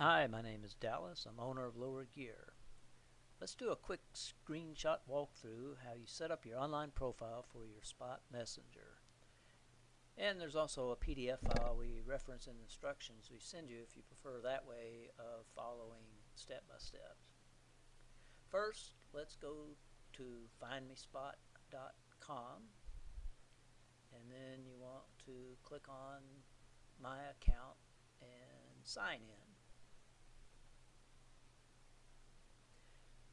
Hi, my name is Dallas. I'm owner of Lower Gear. Let's do a quick screenshot walkthrough how you set up your online profile for your Spot Messenger. And there's also a PDF file we reference in instructions we send you if you prefer that way of following step by step. First, let's go to findmespot.com, and then you want to click on My Account and sign in.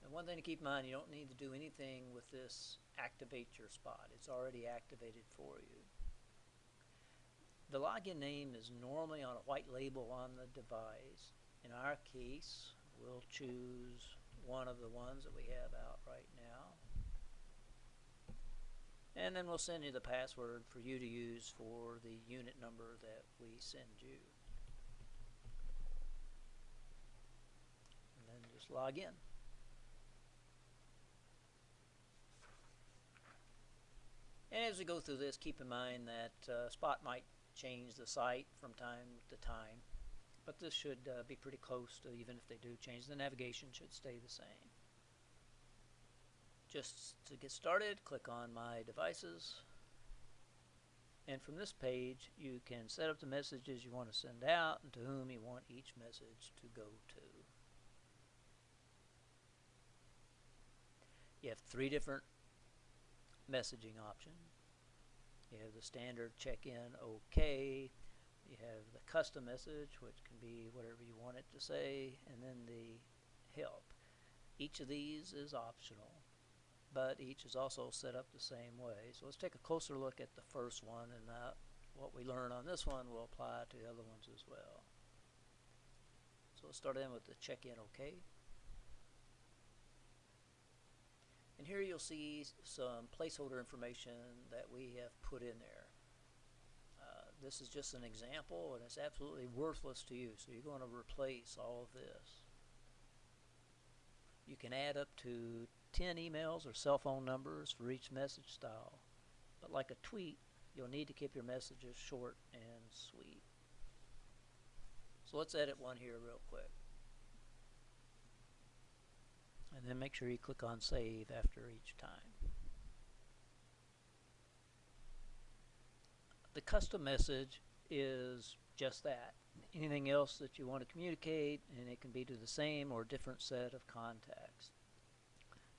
And one thing to keep in mind, you don't need to do anything with this activate your spot. It's already activated for you. The login name is normally on a white label on the device. In our case, we'll choose one of the ones that we have out right now. And then we'll send you the password for you to use for the unit number that we send you. And then just log in. And as we go through this, keep in mind that Spot might change the site from time to time, but this should be pretty close to, even if they do change, the navigation should stay the same. Just to get started, click on My Devices, and from this page you can set up the messages you want to send out and to whom you want each message to go to. You have three different messaging option. You have the standard check-in OK, you have the custom message, which can be whatever you want it to say, and then the help. Each of these is optional, but each is also set up the same way. So let's take a closer look at the first one, and what we learn on this one will apply to the other ones as well. So let's start in with the check-in OK. And here you'll see some placeholder information that we have put in there. This is just an example, and it's absolutely worthless to you, so you're going to replace all of this. You can add up to 10 emails or cell phone numbers for each message style, but like a tweet, you'll need to keep your messages short and sweet. So let's edit one here real quick. And then make sure you click on save after each time. The custom message is just that. Anything else that you want to communicate, and it can be to the same or different set of contacts.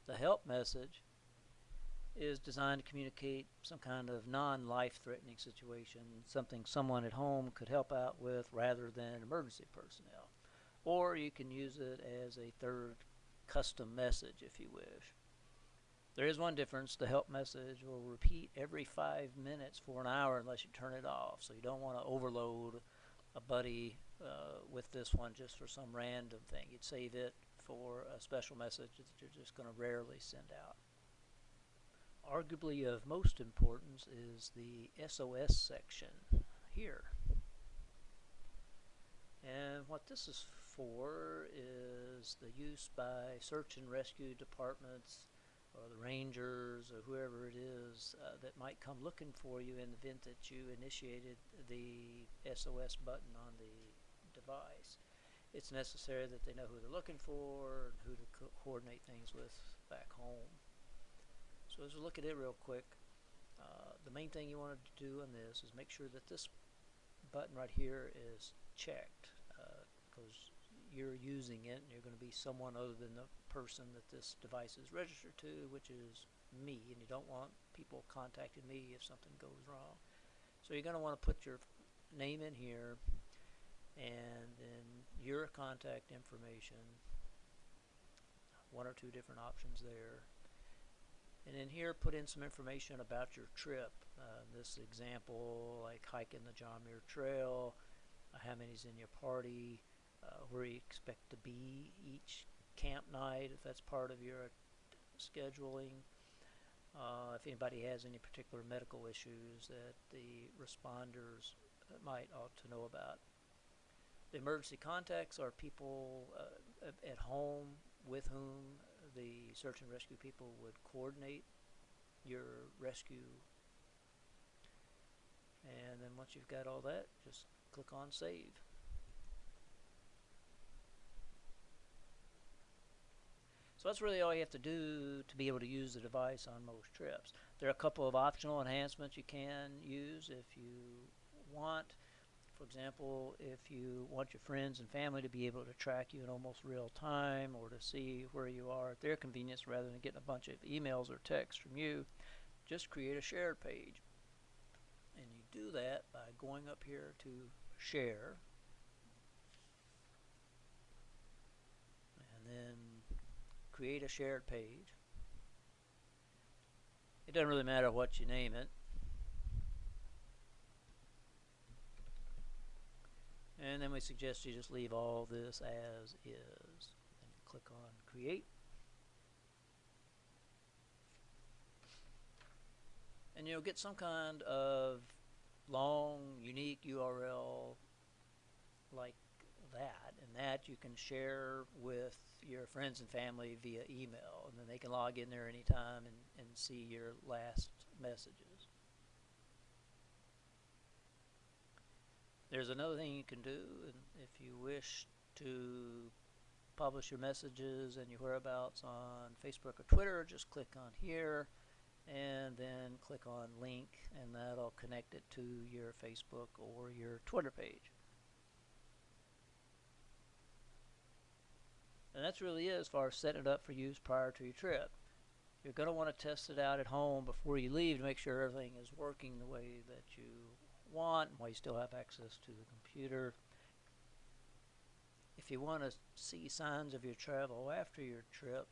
The help message is designed to communicate some kind of non-life-threatening situation, something someone at home could help out with rather than emergency personnel. Or you can use it as a third custom message if you wish. There is one difference. The help message will repeat every 5 minutes for an hour unless you turn it off. So you don't want to overload a buddy with this one just for some random thing. You'd save it for a special message that you're just going to rarely send out. Arguably of most importance is the SOS section here. And what this is for is the use by search and rescue departments or the rangers or whoever it is that might come looking for you in the event that you initiated the SOS button on the device. It's necessary that they know who they're looking for and who to coordinate things with back home. So as we look at it real quick, the main thing you want to do on this is make sure that this button right here is checked, because you're using it and you're going to be someone other than the person that this device is registered to, which is me, and you don't want people contacting me if something goes wrong. So you're going to want to put your name in here and then your contact information, one or two different options there. And in here, put in some information about your trip. This example, like hiking the John Muir Trail, how many's in your party, where you expect to be each camp night, if that's part of your scheduling. If anybody has any particular medical issues that the responders might ought to know about. The emergency contacts are people at home with whom the search and rescue people would coordinate your rescue. And then once you've got all that, just click on save. So that's really all you have to do to be able to use the device on most trips. There are a couple of optional enhancements you can use if you want. For example, if you want your friends and family to be able to track you in almost real time or to see where you are at their convenience rather than getting a bunch of emails or texts from you, just create a shared page. And you do that by going up here to Share, and then create a shared page. It doesn't really matter what you name it. And then we suggest you just leave all this as is. And you click on Create. And you'll get some kind of long, unique URL like that. And that you can share with your friends and family via email. And then they can log in there anytime and see your last messages. There's another thing you can do, and if you wish to publish your messages and your whereabouts on Facebook or Twitter, just click on here and then click on link, and that'll connect it to your Facebook or your Twitter page. And that's really it as far as setting it up for use prior to your trip. You're going to want to test it out at home before you leave to make sure everything is working the way that you want and while you still have access to the computer. If you want to see signs of your travel after your trip,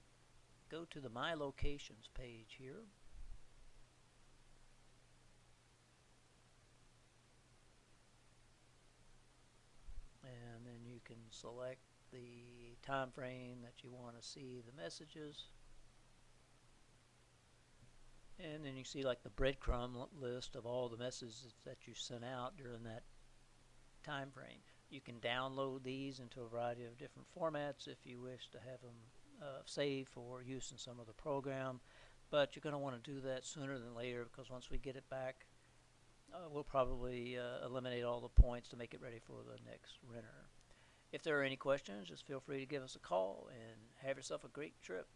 go to the My Locations page here. And then you can select the time frame that you want to see the messages. And then you see like the breadcrumb list of all the messages that you sent out during that time frame. You can download these into a variety of different formats if you wish to have them saved for use in some other program, but you're going to want to do that sooner than later, because once we get it back, we'll probably eliminate all the points to make it ready for the next renter. If there are any questions, just feel free to give us a call, and have yourself a great trip.